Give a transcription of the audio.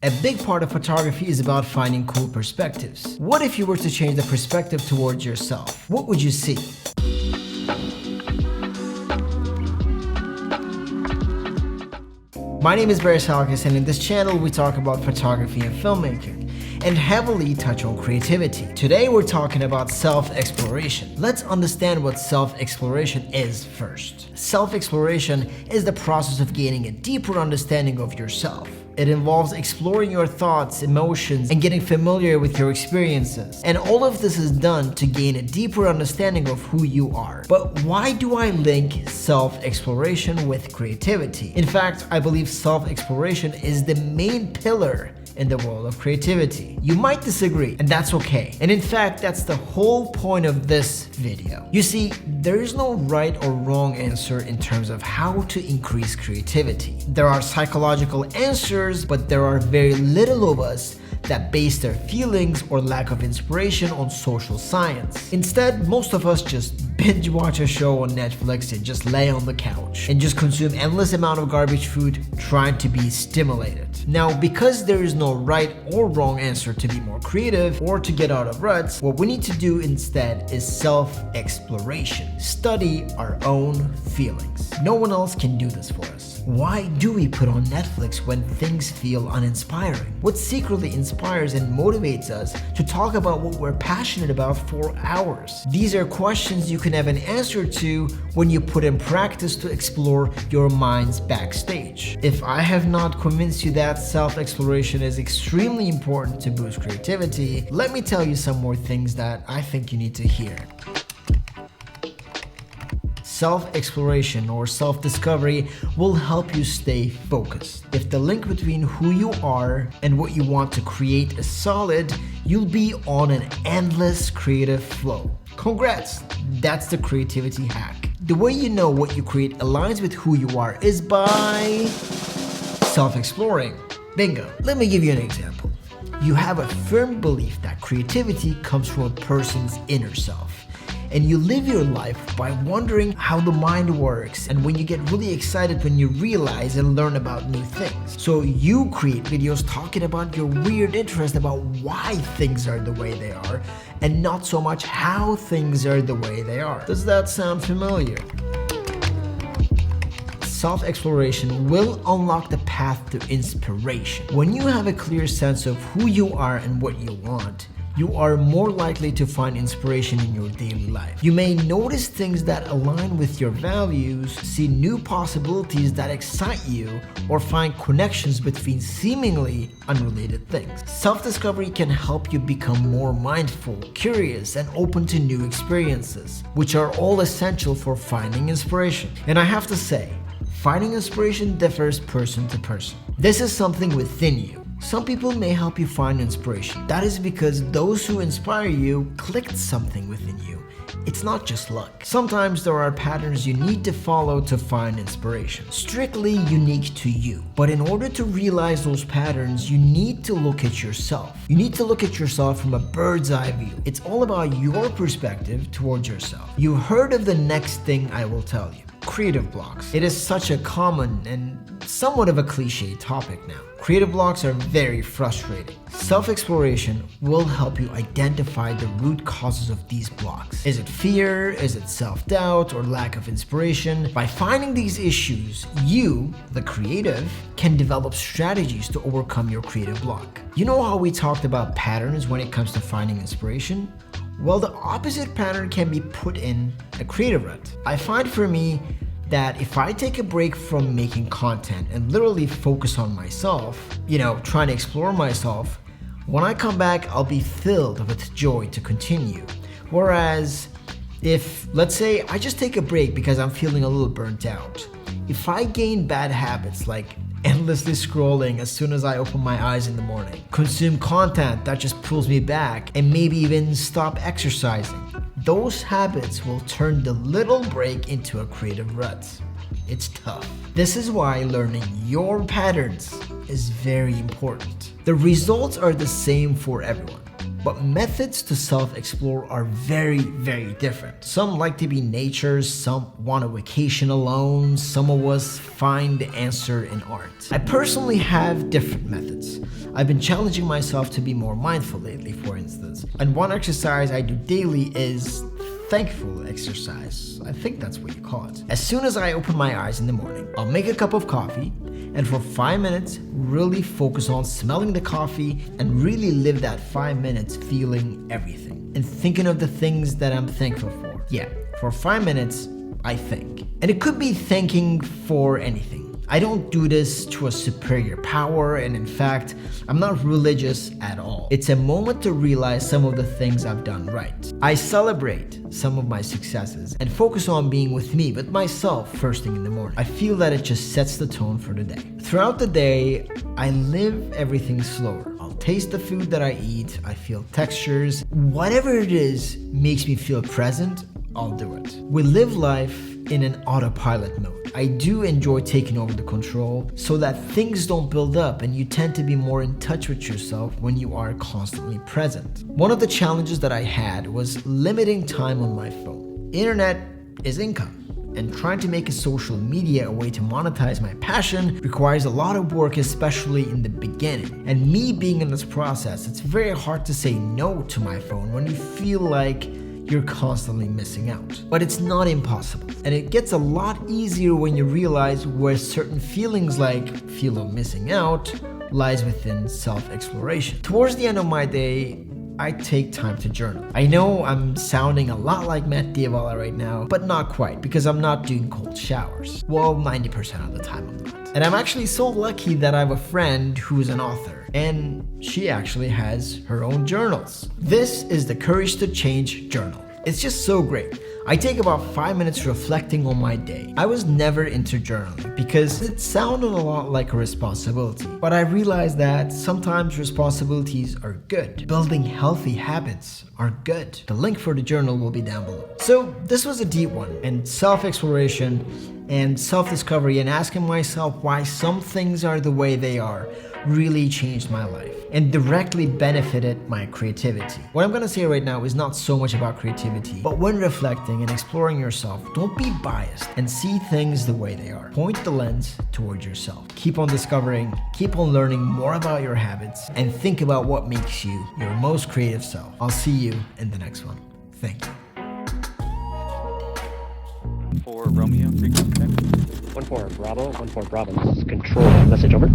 A big part of photography is about finding cool perspectives. What if you were to change the perspective towards yourself? What would you see? My name is Barry Salkis, and in this channel we talk about photography and filmmaking, and heavily touch on creativity. Today we're talking about self-exploration. Let's understand what self-exploration is first. Self-exploration is the process of gaining a deeper understanding of yourself. It involves exploring your thoughts, emotions, and getting familiar with your experiences. And all of this is done to gain a deeper understanding of who you are. But why do I link self-exploration with creativity? In fact, I believe self-exploration is the main pillar in the world of creativity. You might disagree, and that's okay. And in fact, that's the whole point of this video. You see, there is no right or wrong answer in terms of how to increase creativity. There are psychological answers, but there are very little of us that base their feelings or lack of inspiration on social science. Instead, most of us just binge watch a show on Netflix and just lay on the couch and just consume endless amount of garbage food trying to be stimulated. Now, because there is no right or wrong answer to be more creative or to get out of ruts, what we need to do instead is self-exploration. Study our own feelings. No one else can do this for us. Why do we put on Netflix when things feel uninspiring? What secretly inspires and motivates us to talk about what we're passionate about for hours? These are questions you can have an answer to when you put in practice to explore your mind's backstage. If I have not convinced you that self-exploration is extremely important to boost creativity, let me tell you some more things that I think you need to hear. Self-exploration or self-discovery will help you stay focused. If the link between who you are and what you want to create is solid, you'll be on an endless creative flow. Congrats! That's the creativity hack. The way you know what you create aligns with who you are is by self-exploring. Bingo. Let me give you an example. You have a firm belief that creativity comes from a person's inner self. And you live your life by wondering how the mind works, and when you get really excited when you realize and learn about new things. So you create videos talking about your weird interest about why things are the way they are, and not so much how things are the way they are. Does that sound familiar? Self-exploration will unlock the path to inspiration. When you have a clear sense of who you are and what you want, you are more likely to find inspiration in your daily life. You may notice things that align with your values, see new possibilities that excite you, or find connections between seemingly unrelated things. Self-discovery can help you become more mindful, curious, and open to new experiences, which are all essential for finding inspiration. And I have to say, finding inspiration differs person to person. This is something within you. Some people may help you find inspiration. That is because those who inspire you clicked something within you. It's not just luck. Sometimes there are patterns you need to follow to find inspiration, strictly unique to you. But in order to realize those patterns, you need to look at yourself. You need to look at yourself from a bird's eye view. It's all about your perspective towards yourself. You've heard of the next thing I will tell you. Creative blocks. It is such a common and somewhat of a cliche topic now. Creative blocks are very frustrating. Self-exploration will help you identify the root causes of these blocks. Is it fear? Is it self-doubt or lack of inspiration? By finding these issues, you, the creative, can develop strategies to overcome your creative block. You know how we talked about patterns when it comes to finding inspiration? Well, the opposite pattern can be put in a creative rut. I find for me that if I take a break from making content and literally focus on myself, trying to explore myself, when I come back, I'll be filled with joy to continue. Whereas if, let's say, I just take a break because I'm feeling a little burnt out, if I gain bad habits like endlessly scrolling as soon as I open my eyes in the morning, consume content that just pulls me back, and maybe even stop exercising, those habits will turn the little break into a creative rut. It's tough. This is why learning your patterns is very important. The results are the same for everyone. But methods to self-explore are very, very different. Some like to be nature, some want a vacation alone, some of us find the answer in art. I personally have different methods. I've been challenging myself to be more mindful lately, for instance. And one exercise I do daily is thankful exercise. I think that's what you call it. As soon as I open my eyes in the morning, I'll make a cup of coffee and for 5 minutes really focus on smelling the coffee and really live that 5 minutes feeling everything and thinking of the things that I'm thankful for. Yeah, for 5 minutes, I think. And it could be thanking for anything. I don't do this to a superior power, and in fact, I'm not religious at all. It's a moment to realize some of the things I've done right. I celebrate some of my successes and focus on being with me, with myself first thing in the morning. I feel that it just sets the tone for the day. Throughout the day, I live everything slower. I'll taste the food that I eat, I feel textures. Whatever it is makes me feel present, I'll do it. We live life in an autopilot mode. I do enjoy taking over the control so that things don't build up and you tend to be more in touch with yourself when you are constantly present. One of the challenges that I had was limiting time on my phone. Internet is income, and trying to make a social media a way to monetize my passion requires a lot of work, especially in the beginning. And me being in this process, it's very hard to say no to my phone when you feel like you're constantly missing out. But it's not impossible. And it gets a lot easier when you realize where certain feelings like feel of missing out lies within self-exploration. Towards the end of my day, I take time to journal. I know I'm sounding a lot like Matt Diavala right now, but not quite, because I'm not doing cold showers. Well, 90% of the time I'm not. And I'm actually so lucky that I have a friend who's an author, and she actually has her own journals. This is the Courage to Change journal. It's just so great. I take about 5 minutes reflecting on my day. I was never into journaling because it sounded a lot like a responsibility, but I realized that sometimes responsibilities are good. Building healthy habits are good. The link for the journal will be down below. So this was a deep one, and self-exploration and self-discovery and asking myself why some things are the way they are really changed my life and directly benefited my creativity. What I'm gonna say right now is not so much about creativity, but when reflecting and exploring yourself, don't be biased and see things the way they are. Point the lens towards yourself. Keep on discovering, keep on learning more about your habits, and think about what makes you your most creative self. I'll see you in the next one. Thank you. For Romeo, 3 contact. 1-4 Bravo, 1-4 Bravo. This is control. Message over.